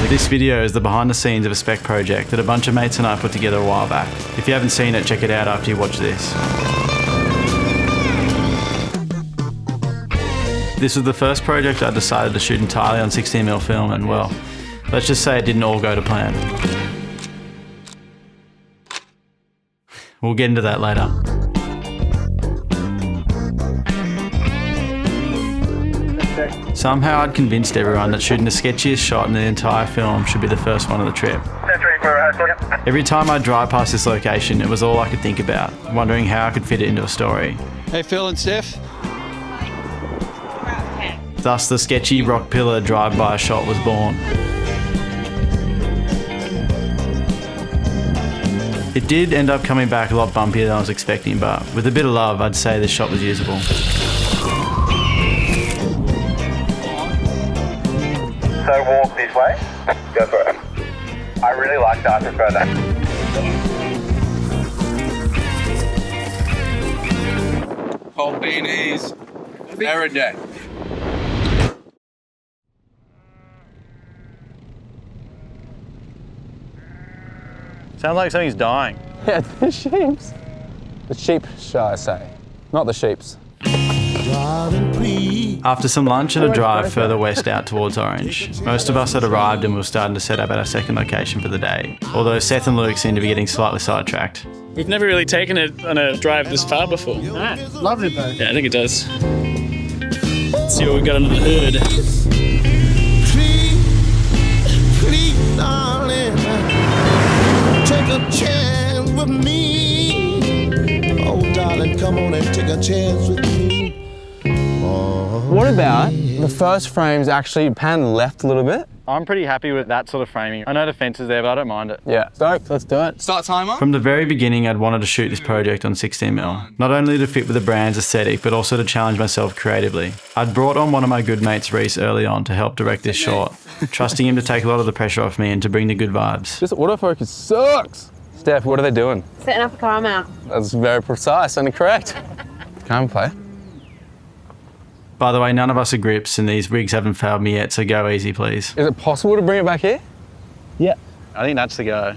This video is the behind the scenes of a spec project that a bunch of mates and I put together a while back. If you haven't seen it, check it out after you watch this. This was the first project I decided to shoot entirely on 16mm film, and well, let's just say it didn't all go to plan. We'll get into that later. Somehow I'd convinced everyone that shooting the sketchiest shot in the entire film should be the first one of the trip. Every time I'd drive past this location, it was all I could think about, wondering how I could fit it into a story. Hey Phil and Steph. Thus the sketchy rock pillar drive-by shot was born. It did end up coming back a lot bumpier than I was expecting, but with a bit of love, I'd say this shot was usable. So walk this way. Go for it. I really like that. I prefer that. Cold beanies. Every day. Sounds like something's dying. Yeah, the sheeps. The sheep, shall I say. Not the sheeps. After some lunch and a drive further west out towards Orange, most of us had arrived and we were starting to set up at our second location for the day, although Seth and Luke seemed to be getting slightly sidetracked. We've never really taken it on a drive this far before. Loves it though. Yeah, I think it does. Let's see what we've got under the hood. Please, darling, take a chance with me. Oh, darling, come on and take a chance with me. What about the first frames actually pan left a little bit? I'm pretty happy with that sort of framing. I know the fence is there, but I don't mind it. Yeah, stoked, let's do it. Start timer. From the very beginning, I'd wanted to shoot this project on 16mm, not only to fit with the brand's aesthetic, but also to challenge myself creatively. I'd brought on one of my good mates, Reese, early on to help direct this shot, trusting him to take a lot of the pressure off me and to bring the good vibes. This autofocus sucks. Steph, what are they doing? Setting up a car mount. That's very precise and correct. Camera play. By the way, none of us are grips and these rigs haven't failed me yet, so go easy, please. Is it possible to bring it back here? Yeah. I think that's the go.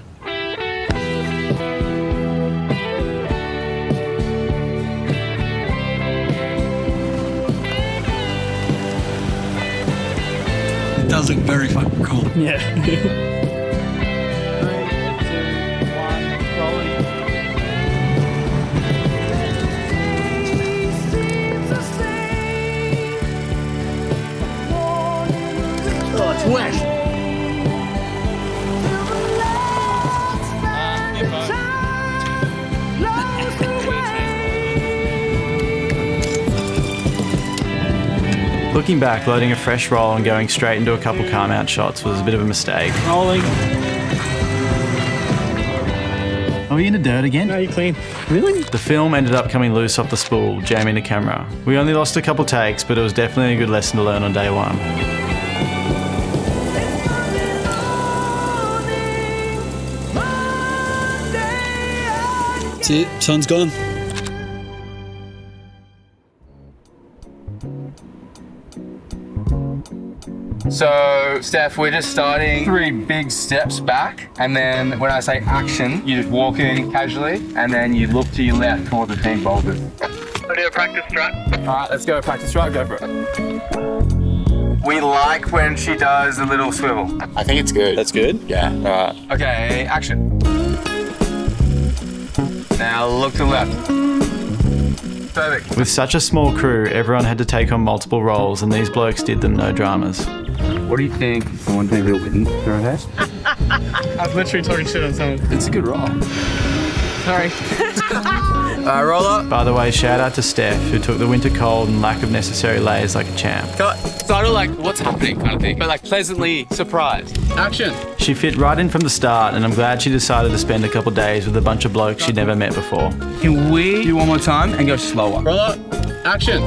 It does look very fucking cool. Yeah. Wet. Looking back, loading a fresh roll and going straight into a couple car mount shots was a bit of a mistake. Rolling. Are we in the dirt again? No, you're clean. Really? The film ended up coming loose off the spool, jamming the camera. We only lost a couple takes, but it was definitely a good lesson to learn on day one. That's it, sun's gone. So, Steph, we're just starting 3 big steps back, and then when I say action, you just walk in casually, and then you look to your left toward the pink boulders. We'll do a practice strut. All right, let's go practice right, go for it. We like when she does a little swivel. I think it's good. That's good? Yeah. All right. Okay, action. Now look to the left. Perfect. With such a small crew, everyone had to take on multiple roles, and these blokes did them no dramas. What do you think? Someone think we wouldn't throw a test? I was literally talking shit on someone. It's a good roll. Sorry. Roll up. By the way, shout out to Steph, who took the winter cold and lack of necessary layers like a champ. Sort of like, what's happening kind of thing, but like pleasantly surprised. Action. She fit right in from the start, and I'm glad she decided to spend a couple days with a bunch of blokes she'd never met before. Can we do one more time and go slower? Roll up. Action.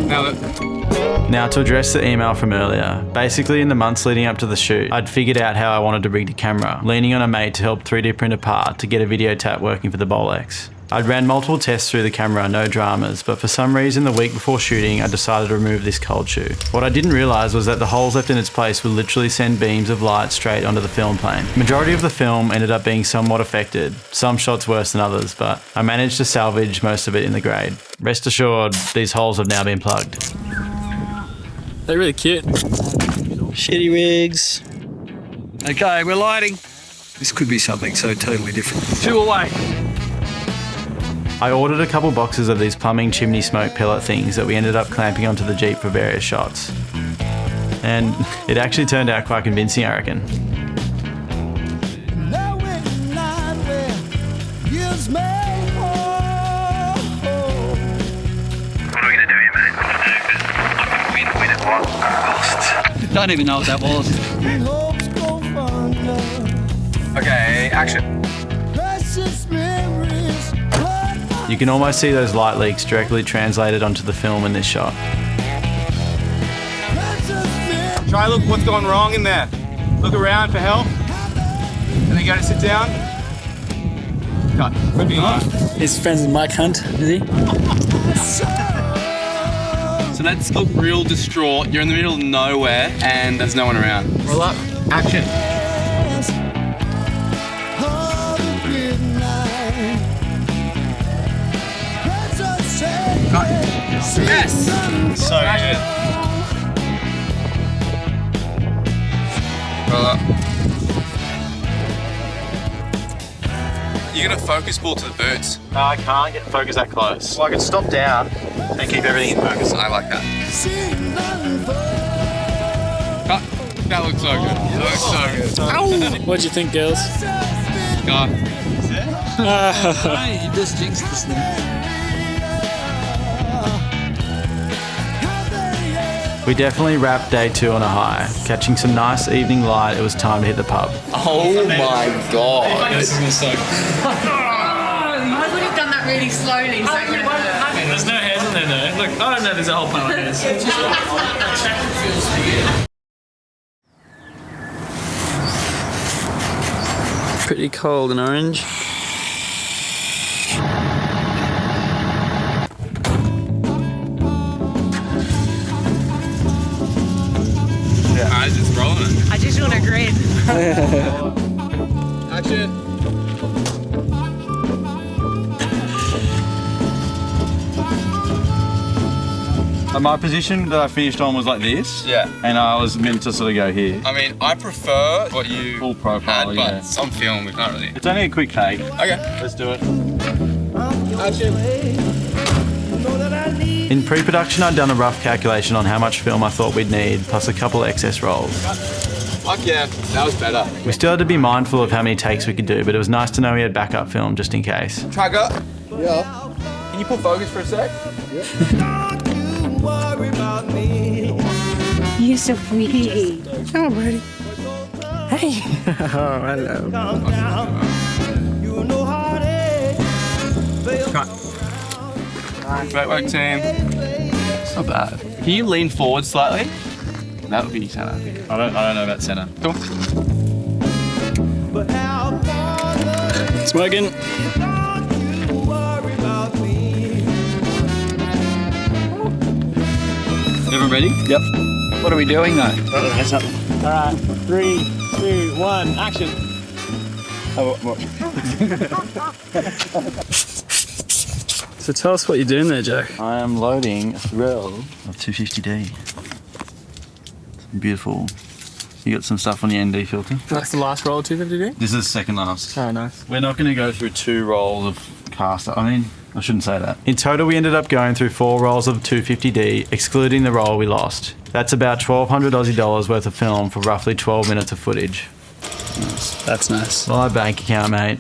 Now look. Now to address the email from earlier. Basically in the months leading up to the shoot, I'd figured out how I wanted to rig the camera, leaning on a mate to help 3D print a part to get a video tap working for the Bolex. I'd ran multiple tests through the camera, no dramas, but for some reason the week before shooting I decided to remove this cold shoe. What I didn't realise was that the holes left in its place would literally send beams of light straight onto the film plane. Majority of the film ended up being somewhat affected, some shots worse than others, but I managed to salvage most of it in the grade. Rest assured, these holes have now been plugged. They're really cute. Shitty rigs. Okay, we're lighting. This could be something so totally different. 2 away. I ordered a couple boxes of these plumbing chimney smoke pellet things that we ended up clamping onto the Jeep for various shots. And it actually turned out quite convincing, I reckon. Don't even know what that was. Okay, action. You can almost see those light leaks directly translated onto the film in this shot. Try look what's gone wrong in there. Look around for help. And then go to sit down. Cut. Moving on. He's friends with Mike Hunt, is he? So let's look real distraught. You're in the middle of nowhere and there's no one around. Roll up. Action. Yes! So good. Roll up. You're gonna focus ball to the boots. No, I can't get focus that close. Well, I can stop down and keep everything in focus. I like that. Cut. That looks so good. That looks so good. What'd you think, girls? God. You just jinxed this thing. We definitely wrapped day 2 on a high. Catching some nice evening light, it was time to hit the pub. Oh my god. This is gonna suck. I would have done that really slowly. So it would have There's no hairs on there though. Look, I don't know there's a whole pile of hairs. Pretty cold and orange. I was just rolling it. I just want to grin. Action. My position that I finished on was like this. Yeah. And I was meant to sort of go here. I mean, I prefer what you Full profile, had, but yeah. some film we can't really. It's only a quick take. Okay. Let's do it. Action. In pre-production, I'd done a rough calculation on how much film I thought we'd need, plus a couple excess rolls. Fuck yeah, that was better. We still had to be mindful of how many takes we could do, but it was nice to know we had backup film just in case. Tracker. Yeah. Can you put focus for a sec? You're so pretty. Come on, Brady. Hey. Oh, hello. Great work, team. It's not bad. Can you lean forward slightly? That would be center. I don't know about center. Cool. Smoking. Everyone ready? Yep. What are we doing though? All right, 3, 2, 1, action. So tell us what you're doing there, Joe. I am loading a roll of 250D. Beautiful. You got some stuff on your ND filter? That's the last roll of 250D? This is second last. Oh, nice. We're not going to go through 2 rolls of caster. I mean, I shouldn't say that. In total, we ended up going through 4 rolls of 250D, excluding the roll we lost. That's about 1,200 Aussie dollars worth of film for roughly 12 minutes of footage. That's nice. Live bank account, mate.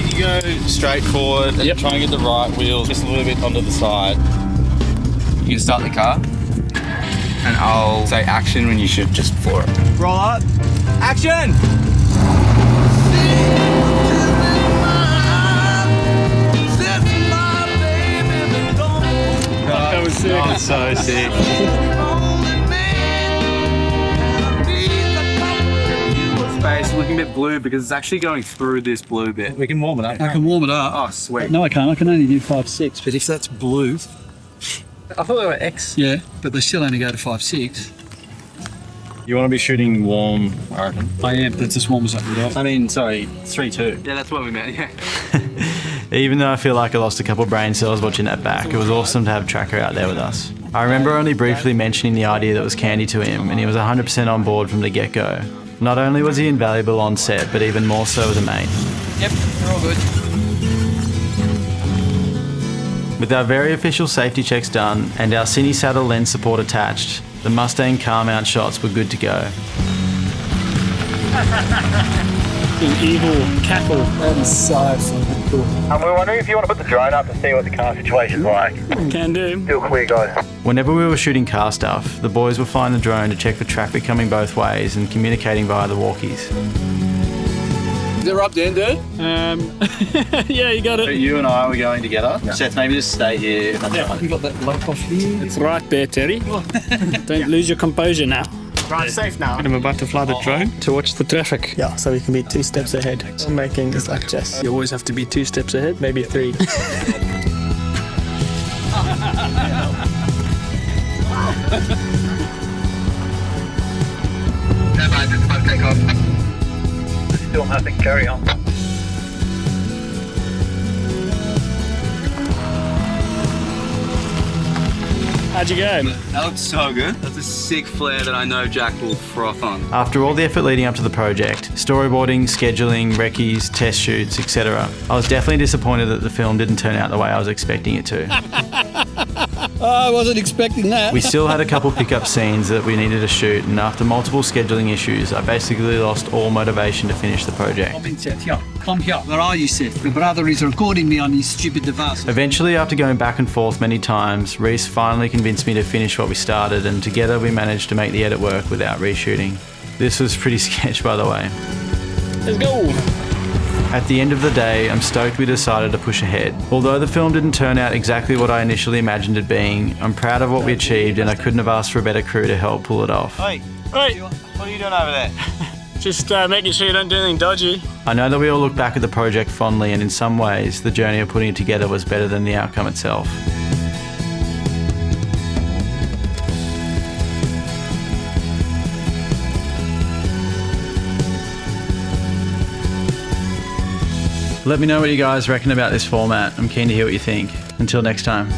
You go straight forward and try and get the right wheel just a little bit onto the side. You can start the car, and I'll say action when you should just floor it. Roll up. Action! That was sick. Oh, so sick. Space looking a bit blue because it's actually going through this blue bit. We can warm it up. I can warm it up. Oh, sweet. No, I can't. I can only do 5/6. But if that's blue, I thought they were X. yeah, but they still only go to 5/6. You want to be shooting warm, I reckon. I am. That's as warm as I can go. I mean, sorry, 3-2. Yeah, that's what we meant, yeah. Even though I feel like I lost a couple brain cells watching that back, it was awesome to have Tracker out there with us. I remember only briefly mentioning the idea that was candy to him, and he was 100% on board from the get-go. Not only was he invaluable on set, but even more so as a mate. Yep, we're all good. With our very official safety checks done and our Cine saddle lens support attached, the Mustang car mount shots were good to go. An evil cackle. That is so fucking cool. We're wondering if you want to put the drone up to see what the car situation's like. Can do. Still clear, guys. Whenever we were shooting car stuff, the boys would flying the drone to check for traffic coming both ways and communicating via the walkies. They're up there, dude. Yeah, you got it. You and I were going together. Seth, maybe just stay here. You got that light off here. It's right there, Terry. Don't lose your composure now. Right, safe now. I'm about to fly the drone to watch the traffic. Yeah, so we can be 2 steps ahead. I'm making this like chess. You always have to be 2 steps ahead, maybe 3. Just about to take off. Still nothing, carry on. How'd you go? That looks so good. That's a sick flare that I know Jack will froth on. After all the effort leading up to the project, storyboarding, scheduling, recce's, test shoots, etc., I was definitely disappointed that the film didn't turn out the way I was expecting it to. I wasn't expecting that. We still had a couple pickup scenes that we needed to shoot, and after multiple scheduling issues, I basically lost all motivation to finish the project. Come in, Seth. Here. Come here. Where are you, Seth? The brother is recording me on his stupid device. Eventually, after going back and forth many times, Reese finally convinced me to finish what we started, and together we managed to make the edit work without reshooting. This was pretty sketch, by the way. Let's go. At the end of the day, I'm stoked we decided to push ahead. Although the film didn't turn out exactly what I initially imagined it being, I'm proud of what we achieved, and I couldn't have asked for a better crew to help pull it off. Hey, Right. what are you doing over there? Just making sure you don't do anything dodgy. I know that we all look back at the project fondly, and in some ways, the journey of putting it together was better than the outcome itself. Let me know what you guys reckon about this format. I'm keen to hear what you think. Until next time.